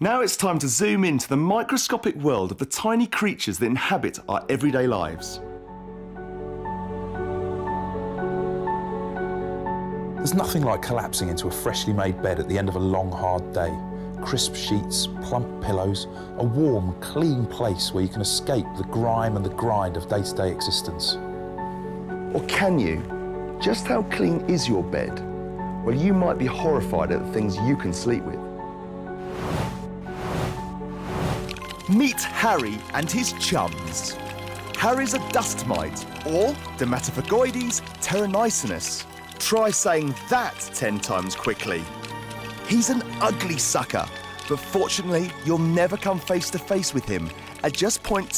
Now it's time to zoom into the microscopic world of the tiny creatures that inhabit our everyday lives. There's nothing like collapsing into a freshly made bed at the end of a long, hard day. Crisp sheets, plump pillows, a warm, clean place where you can escape the grime and the grind of day-to-day existence. Or can you? Just how clean is your bed? Well, you might be horrified at the things you can sleep with. Meet Harry and his chums. Harry's a dust mite, or Dermatophagoides terranicinus. Try saying that 10 times quickly. He's an ugly sucker, but fortunately, you'll never come face to face with him. At just 0.2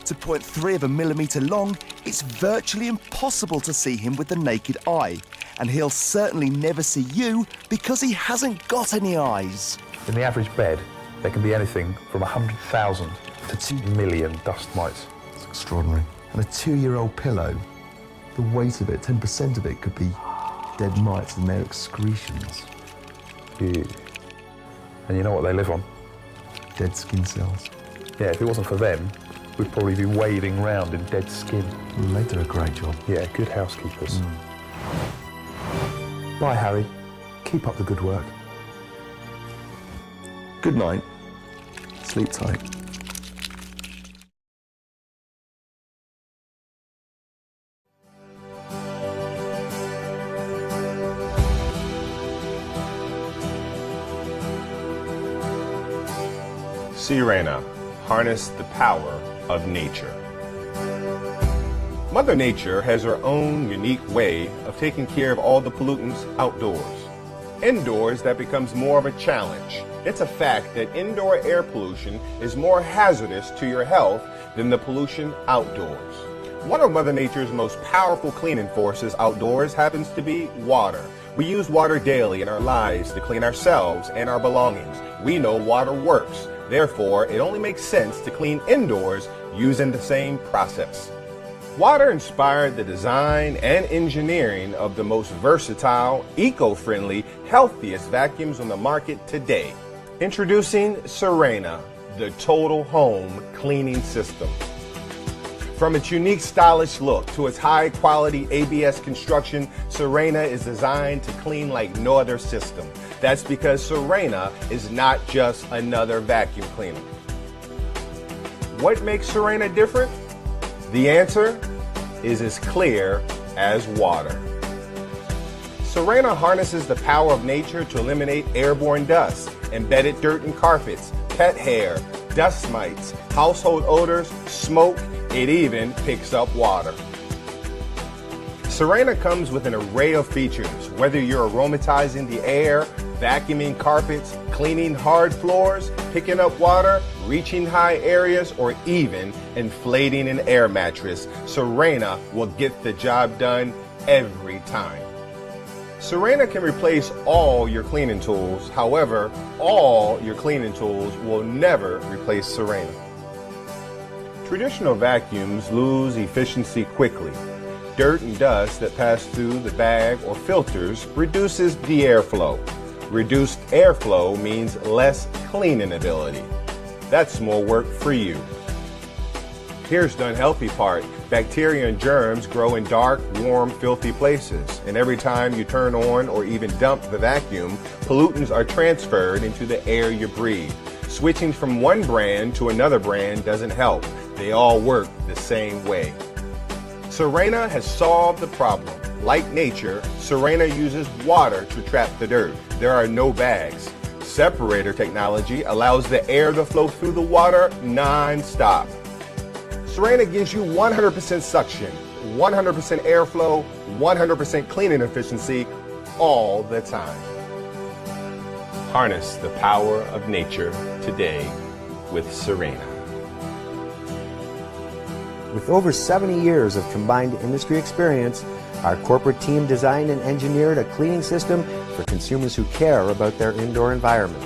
to 0.3 of a millimetre long, it's virtually impossible to see him with the naked eye. And he'll certainly never see you because he hasn't got any eyes. In the average bed, there can be anything from 100,000 to 2 million dust mites. It's extraordinary. And a 2-year-old pillow, the weight of it, 10% of it could be dead mites and their excretions. Ew. And you know what they live on? Dead skin cells. Yeah, if it wasn't for them, we'd probably be wading around in dead skin. Well, they do a great job. Yeah, good housekeepers. Bye, Harry. Keep up the good work. Good night. Sleep tight. Sirena, harness the power of nature. Mother Nature has her own unique way of taking care of all the pollutants outdoors. Indoors, that becomes more of a challenge. It's a fact that indoor air pollution is more hazardous to your health than the pollution outdoors. One of Mother Nature's most powerful cleaning forces outdoors happens to be water. We use water daily in our lives to clean ourselves and our belongings. We know water works. Therefore, it only makes sense to clean indoors using the same process. Water inspired the design and engineering of the most versatile, eco-friendly, healthiest vacuums on the market today. Introducing Sirena, the total home cleaning system. From its unique stylish look to its high quality ABS construction, Sirena is designed to clean like no other system. That's because Sirena is not just another vacuum cleaner. What makes Sirena different? The answer is as clear as water. Sirena harnesses the power of nature to eliminate airborne dust, embedded dirt and carpets, pet hair, dust mites, household odors, smoke. It even picks up water. Sirena comes with an array of features, whether you're aromatizing the air, vacuuming carpets, cleaning hard floors, picking up water, reaching high areas, or even inflating an air mattress. Sirena will get the job done every time. Sirena can replace all your cleaning tools. However, all your cleaning tools will never replace Sirena. Traditional vacuums lose efficiency quickly. Dirt and dust that pass through the bag or filters reduces the airflow. Reduced airflow means less cleaning ability. That's more work for you. Here's the unhealthy part. Bacteria and germs grow in dark, warm, filthy places. And every time you turn on or even dump the vacuum, pollutants are transferred into the air you breathe. Switching from one brand to another brand doesn't help. They all work the same way. Sirena has solved the problem. Like nature, Sirena uses water to trap the dirt. There are no bags. Separator technology allows the air to flow through the water non-stop. Sirena gives you 100% suction, 100% airflow, 100% cleaning efficiency all the time. Harness the power of nature today with Sirena. With over 70 years of combined industry experience, our corporate team designed and engineered a cleaning system for consumers who care about their indoor environment.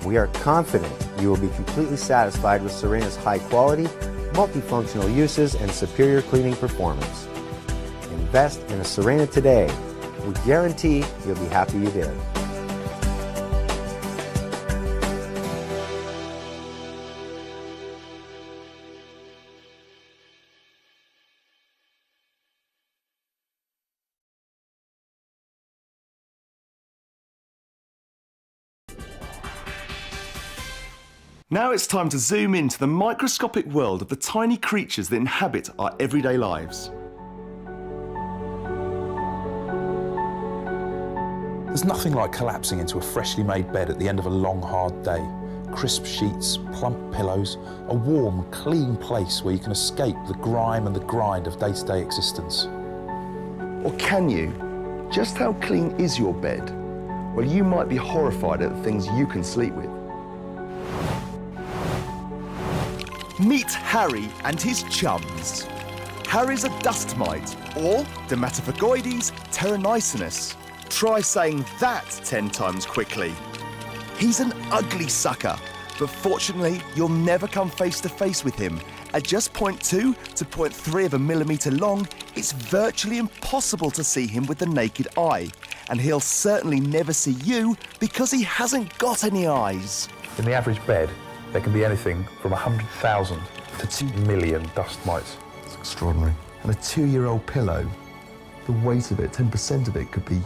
We are confident you will be completely satisfied with Sirena's high quality, multifunctional uses, and superior cleaning performance. Invest in a Sirena today. We guarantee you'll be happy you did. Now it's time to zoom into the microscopic world of the tiny creatures that inhabit our everyday lives. There's nothing like collapsing into a freshly made bed at the end of a long, hard day. Crisp sheets, plump pillows, a warm, clean place where you can escape the grime and the grind of day-to-day existence. Or can you? Just how clean is your bed? Well, you might be horrified at the things you can sleep with. Meet Harry and his chums. Harry's a dust mite, or Dermatophagoides terranicinus. Try saying that 10 times quickly. He's an ugly sucker, but fortunately you'll never come face to face with him. At just 0.2 to 0.3 of a millimetre long, it's virtually impossible to see him with the naked eye. And he'll certainly never see you because he hasn't got any eyes. In the average bed, there can be anything from 100,000 to 2 million dust mites. It's extraordinary. And a 2-year-old pillow, the weight of it, 10% of it could be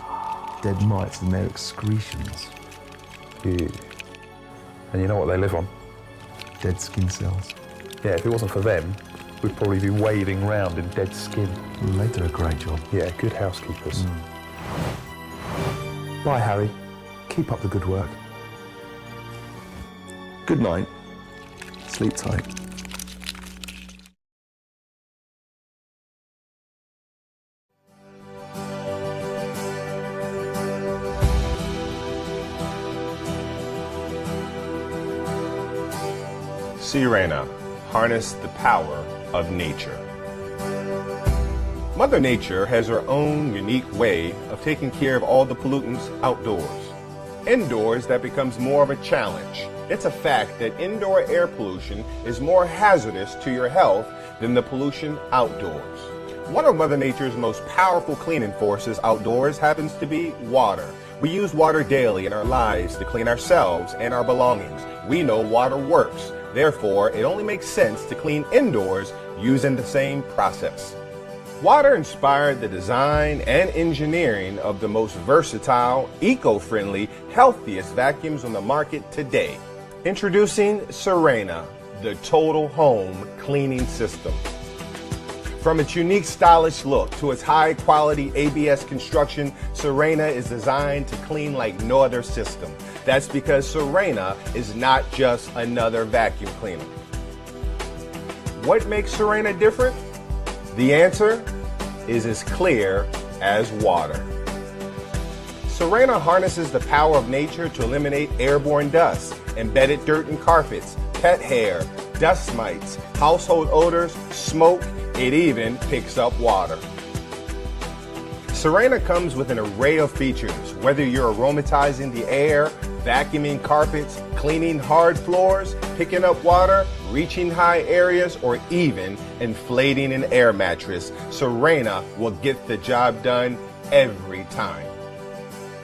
dead mites and their excretions. Ew. And you know what they live on? Dead skin cells. Yeah, if it wasn't for them, we'd probably be wading around in dead skin. Well, they do a great job. Yeah, good housekeepers. Bye, Harry. Keep up the good work. Good night. Sleep tight. Sirena, harness the power of nature. Mother Nature has her own unique way of taking care of all the pollutants outdoors. Indoors, that becomes more of a challenge. It's a fact that indoor air pollution is more hazardous to your health than the pollution outdoors. One of Mother Nature's most powerful cleaning forces outdoors happens to be water. We use water daily in our lives to clean ourselves and our belongings. We know water works. Therefore, it only makes sense to clean indoors using the same process. Water inspired the design and engineering of the most versatile, eco-friendly, healthiest vacuums on the market today. Introducing Sirena, the total home cleaning system. From its unique stylish look to its high-quality ABS construction, Sirena is designed to clean like no other system. That's because Sirena is not just another vacuum cleaner. What makes Sirena different? The answer is as clear as water. Sirena harnesses the power of nature to eliminate airborne dust, embedded dirt and carpets, pet hair, dust mites, household odors, smoke. It even picks up water. Sirena comes with an array of features, whether you're aromatizing the air, vacuuming carpets, cleaning hard floors, picking up water, reaching high areas, or even inflating an air mattress. Sirena will get the job done every time.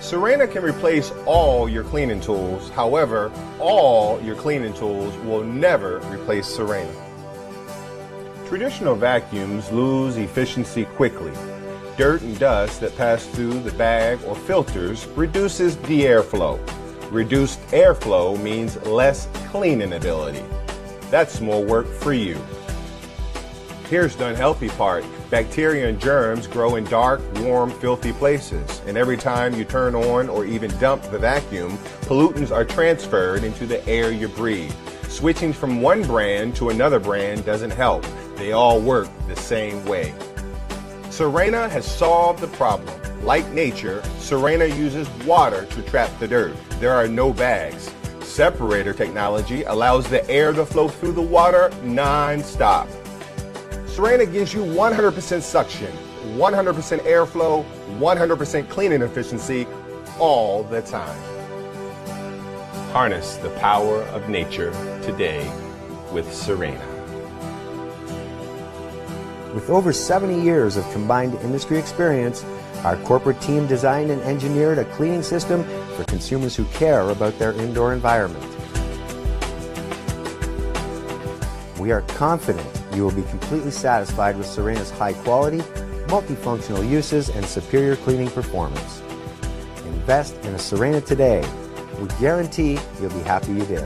Sirena can replace all your cleaning tools. However, all your cleaning tools will never replace Sirena. Traditional vacuums lose efficiency quickly. Dirt and dust that pass through the bag or filters reduces the airflow. Reduced airflow means less cleaning ability. That's more work for you. Here's the unhealthy part. Bacteria and germs grow in dark, warm, filthy places. And every time you turn on or even dump the vacuum, pollutants are transferred into the air you breathe. Switching from one brand to another brand doesn't help. They all work the same way. Sirena has solved the problem. Like nature, Sirena uses water to trap the dirt. There are no bags. Separator technology allows the air to flow through the water non-stop. Sirena gives you 100% suction, 100% airflow, 100% cleaning efficiency all the time. Harness the power of nature today with Sirena. With over 70 years of combined industry experience, our corporate team designed and engineered a cleaning system for consumers who care about their indoor environment. We are confident you will be completely satisfied with Sirena's high quality, multifunctional uses, and superior cleaning performance. Invest in a Sirena today. We guarantee you'll be happy you did.